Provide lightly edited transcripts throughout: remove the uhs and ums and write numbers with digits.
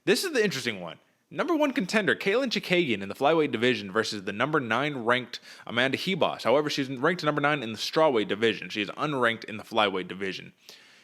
This is the interesting one. Number 1 contender, Katlyn Chookagian in the flyweight division versus the number 9 ranked Amanda Ribas. However, she's ranked number 9 in the strawweight division. She is unranked in the flyweight division.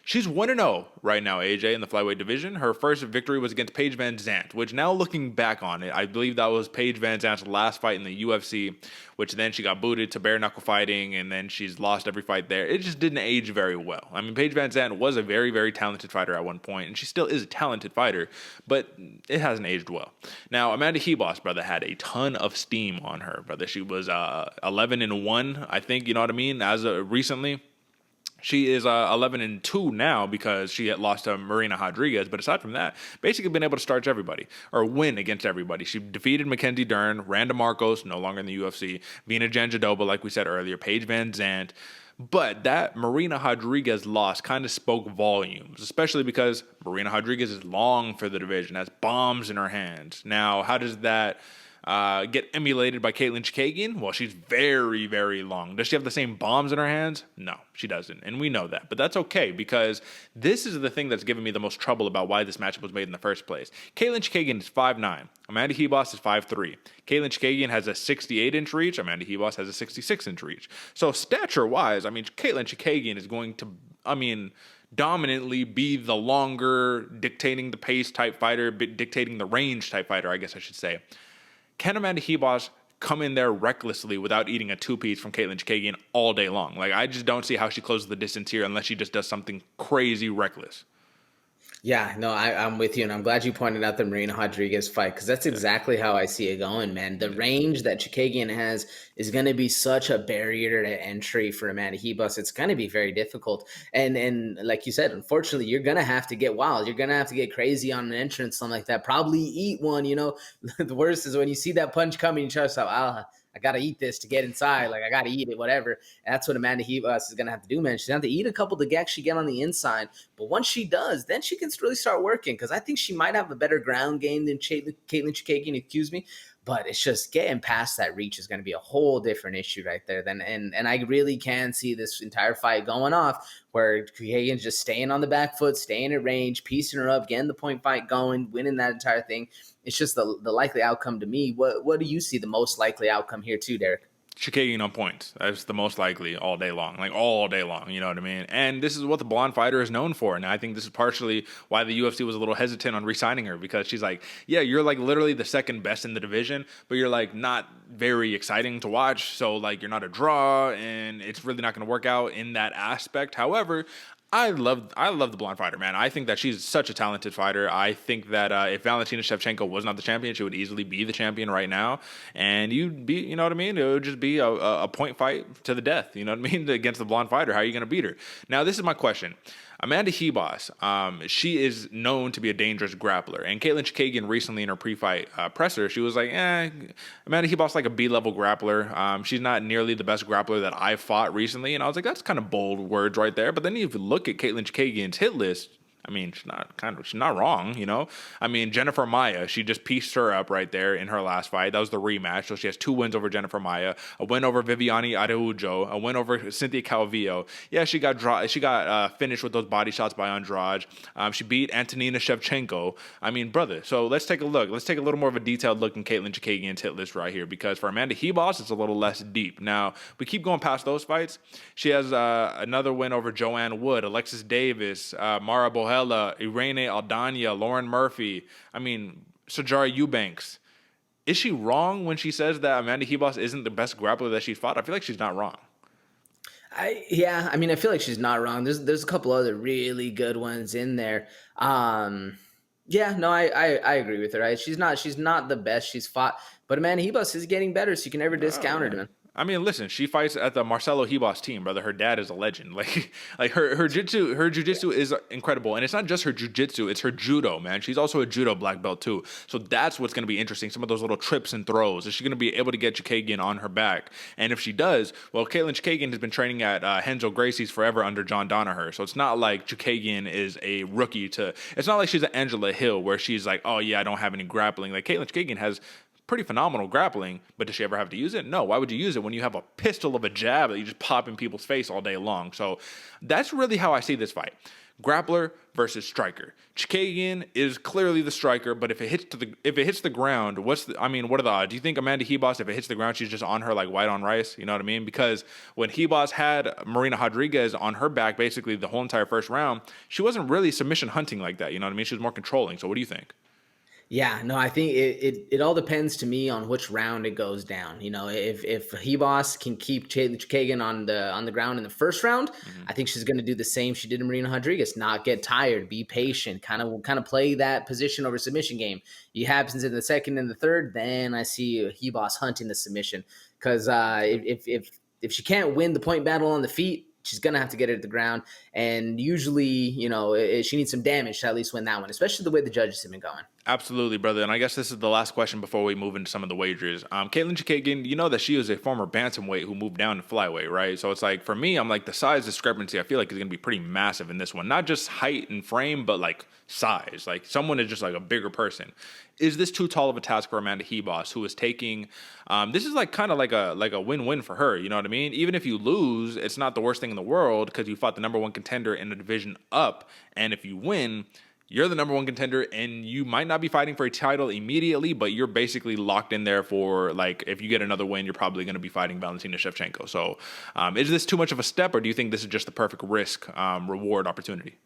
She's 1-0 right now, AJ, in the flyweight division. Her first victory was against Paige Van Zandt, which now looking back on it, I believe that was Paige Van Zandt's last fight in the UFC, which then she got booted to bare knuckle fighting, and then she's lost every fight there. It just didn't age very well. I mean, Paige Van Zandt was a very, very talented fighter at one point, and she still is a talented fighter, but it hasn't aged well. Now, Amanda Ribas, brother, had a ton of steam on her, brother. She was 11-1, I think, you know what I mean, as of recently. She is 11-2 now because she had lost to Marina Rodriguez. But aside from that, basically been able to starch everybody or win against everybody. She defeated Mackenzie Dern, Randa Marcos, no longer in the UFC, Vina Jandiroba, like we said earlier, Paige Van Zandt. But that Marina Rodriguez loss kind of spoke volumes, especially because Marina Rodriguez is long for the division, has bombs in her hands. Now, how does that get emulated by Katlyn Chookagian? Well, she's very, very long. Does she have the same bombs in her hands? No, she doesn't. And we know that. But that's okay because this is the thing that's given me the most trouble about why this matchup was made in the first place. Katlyn Chookagian is 5'9". Amanda Ribas is 5'3". Katlyn Chookagian has a 68-inch reach. Amanda Ribas has a 66-inch reach. So stature-wise, I mean, Katlyn Chookagian is going to, dominantly be the longer, dictating the pace type fighter, dictating the range type fighter, I guess I should say. Can Amanda Ribas come in there recklessly without eating a two-piece from Katlyn Chookagian all day long? Like, I just don't see how she closes the distance here unless she just does something crazy reckless. Yeah, no, I'm with you, and I'm glad you pointed out the Marina Rodriguez fight because that's exactly how I see it going, man. The range that Chookagian has is going to be such a barrier to entry for Amanda Ribas. It's going to be very difficult, and like you said, unfortunately, you're going to have to get wild. You're going to have to get crazy on an entrance, something like that. Probably eat one. You know, the worst is when you see that punch coming, you try to say, I got to eat this to get inside. Like, I got to eat it, whatever. And that's what Amanda Ribas is going to have to do, man. She's going to have to eat a couple to actually get on the inside. But once she does, then she can really start working because I think she might have a better ground game than Katlyn Chookagian, But it's just getting past that reach is going to be a whole different issue right there. And I really can see this entire fight going off where Chookagian's just staying on the back foot, staying at range, piecing her up, getting the point fight going, winning that entire thing. It's just the likely outcome to me. What do you see the most likely outcome here too, Derek? Chookagian on points. That's the most likely all day long. Like, all day long, you know what I mean? And this is what the blonde fighter is known for. And I think this is partially why the UFC was a little hesitant on re-signing her because she's like, yeah, you're like literally the second best in the division, but you're like not very exciting to watch. So like you're not a draw and it's really not going to work out in that aspect. However, I love the blonde fighter, man. I think that she's such a talented fighter. I think that if Valentina Shevchenko was not the champion, she would easily be the champion right now. And you'd be, you know what I mean? It would just be a point fight to the death, you know what I mean? Against the blonde fighter. How are you going to beat her? Now, this is my question. Amanda Ribas, she is known to be a dangerous grappler. And Katlyn Chookagian recently in her pre-fight presser, she was like, Amanda Ribas like a B-level grappler. She's not nearly the best grappler that I've fought recently. And I was like, that's kind of bold words right there. But then if you look at Katlyn Chookagian's hit list, I mean, she's not wrong, you know? I mean, Jennifer Maia, she just pieced her up right there in her last fight. That was the rematch. So she has 2 wins over Jennifer Maia, a win over Viviane Araujo, a win over Cynthia Calvillo. Yeah, she got finished with those body shots by Andrade. She beat Antonina Shevchenko. I mean, brother, so let's take a look. Let's take a little more of a detailed look in Katlyn Chookagian's hit list right here because for Amanda Ribas, it's a little less deep. Now, we keep going past those fights. She has another win over Joanne Wood, Alexis Davis, Mara Bohella, Irene Aldana, Lauren Murphy. I mean, Sajara Eubanks. Is she wrong when she says that Amanda Ribas isn't the best grappler that she's fought? I feel like she's not wrong. I feel like she's not wrong. There's a couple other really good ones in there. I agree with her. Right? She's not the best she's fought, but Amanda Ribas is getting better, so you can never discount her, man. I mean, listen, she fights at the Marcelo Ribas team, brother. Her dad is a legend. Like her jiu-jitsu is incredible. And it's not just her jiu-jitsu, it's her judo, man. She's also a judo black belt too. So that's what's going to be interesting. Some of those little trips and throws. Is she going to be able to get Chookagian on her back? And if she does, well, Katlyn Chookagian has been training at Renzo Gracie's forever under John Danaher. So it's not like Chookagian is a rookie it's not like she's an Angela Hill where she's like, oh yeah, I don't have any grappling. Like Katlyn Chookagian has pretty phenomenal grappling, but does she ever have to use it? No. Why would you use it when you have a pistol of a jab that you just pop in people's face all day long? So that's really how I see this fight. Grappler versus striker. Chookagian is clearly the striker, but if it hits the ground, what are the odds? Do you think Amanda Ribas, if it hits the ground, she's just on her like white on rice? You know what I mean? Because when Ribas had Marina Rodriguez on her back basically the whole entire first round, she wasn't really submission hunting like that. You know what I mean? She was more controlling. So what do you think? Yeah, no, I think it all depends to me on which round it goes down. You know, if Ribas can keep Chookagian on the ground in the first round, I think she's going to do the same she did in Marina Rodriguez. Not get tired, be patient, kind of play that position over submission game. It happens in the second and the third, then I see Ribas hunting the submission because if she can't win the point battle on the feet, she's going to have to get it at the ground. And usually, you know, she needs some damage to at least win that one, especially the way the judges have been going. Absolutely, brother. And I guess this is the last question before we move into some of the wagers. Katlyn Chookagian, you know that she was a former bantamweight who moved down to flyweight, right? So it's like, for me, I'm like, the size discrepancy, I feel like is going to be pretty massive in this one. Not just height and frame, but like size. Like someone is just like a bigger person. Is this too tall of a task for Amanda Ribas, who is taking, this is like kind of like a win-win for her, you know what I mean? Even if you lose, it's not the worst thing in the world because you fought the number one contender in the division up. And if you win, you're the number one contender, and you might not be fighting for a title immediately, but you're basically locked in there for, like, if you get another win, you're probably going to be fighting Valentina Shevchenko. So is this too much of a step, or do you think this is just the perfect risk reward opportunity?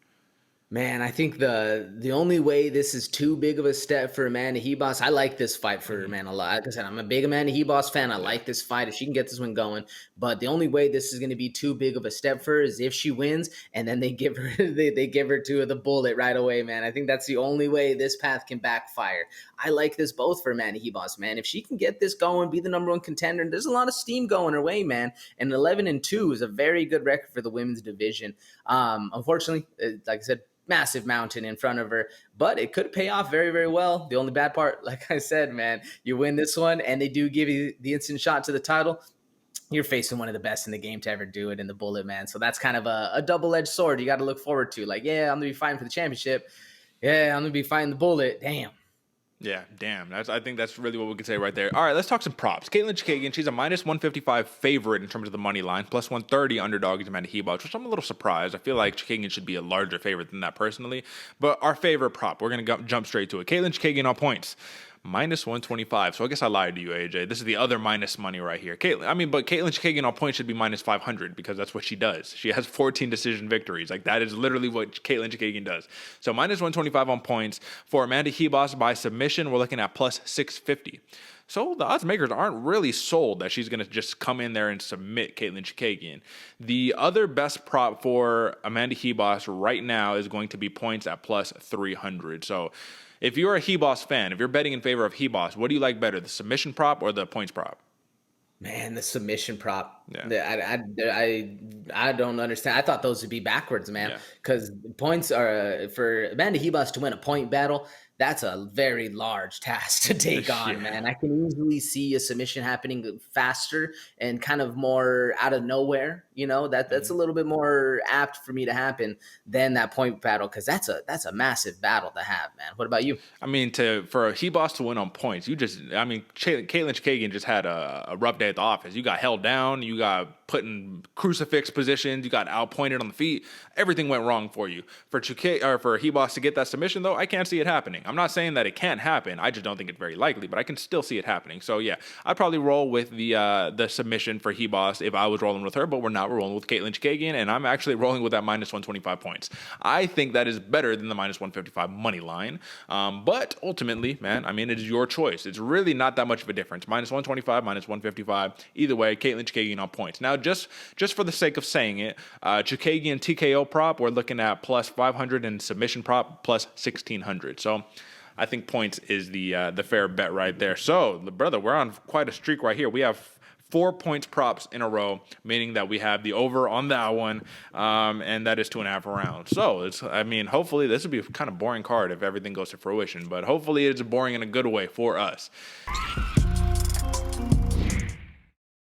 Man, I think the only way this is too big of a step for Amanda Ribas, I like this fight for Amanda a lot. Like I said, I'm a big Amanda Ribas fan. I like this fight if she can get this one going. But the only way this is going to be too big of a step for her is if she wins and then they give her they give her to the bullet right away, man. I think that's the only way this path can backfire. I like this both for Amanda Ribas, man. If she can get this going, be the number one contender, and there's a lot of steam going her way, man. And 11-2 is a very good record for the women's division. Unfortunately, like I said, massive mountain in front of her, but it could pay off very, very well. The only bad part, like I said, man, you win this one and they do give you the instant shot to the title. You're facing one of the best in the game to ever do it in the bullet, man. So that's kind of a double-edged sword you got to look forward to. Like, yeah, I'm going to be fighting for the championship. Yeah, I'm going to be fighting the bullet. Damn. Yeah, damn. I think that's really what we can say right there. All right, let's talk some props. Katlyn Chookagian, she's a minus 155 favorite in terms of the money line, plus 130 underdog is Amanda Ribas, which I'm a little surprised. I feel like Chookagian should be a larger favorite than that personally. But our favorite prop, we're going to jump straight to it. Katlyn Chookagian on points. Minus 125. So I guess I lied to you, AJ. This is the other minus money right here. But Katlyn Chookagian on points should be minus 500 because that's what she does. She has 14 decision victories. Like, that is literally what Katlyn Chookagian does. So minus 125 on points. For Amanda Ribas by submission, we're looking at plus 650. So the odds makers aren't really sold that she's going to just come in there and submit Katlyn Chookagian. The other best prop for Amanda Ribas right now is going to be points at plus 300. So if you're a Ribas fan, if you're betting in favor of Ribas, what do you like better, the submission prop or the points prop? Man, the submission prop. Yeah. I don't understand. I thought those would be backwards, man. Because points are for Amanda Ribas to win a point battle. That's a very large task to take on, man. I can easily see a submission happening faster and kind of more out of nowhere. You know, that's a little bit more apt for me to happen than that point battle, because that's a massive battle to have, man. What about you? I mean, for a Ribas to win on points, Katlyn Chookagian just had a rough day at the office. You got held down, you got put in crucifix positions, you got outpointed on the feet. Everything went wrong for you. For Ribas to get that submission, though, I can't see it happening. I'm not saying that it can't happen. I just don't think it's very likely, but I can still see it happening. So yeah, I'd probably roll with the submission for Ribas if I was rolling with her, but we're not. We're rolling with Katlyn Chookagian, and I'm actually rolling with that minus 125 points. I think that is better than the minus 155 money line. But ultimately, man, I mean, it is your choice. It's really not that much of a difference. Minus 125, minus 155. Either way, Katlyn Chookagian on points. Now, just for the sake of saying it, Chookagian TKO prop, we're looking at plus 500 and submission prop plus 1600. So I think points is the fair bet right there. So, brother, we're on quite a streak right here. We have 4 points props in a row, meaning that we have the over on that one, and that is 2.5 rounds. So, hopefully this would be a kind of boring card if everything goes to fruition, but hopefully it's boring in a good way for us.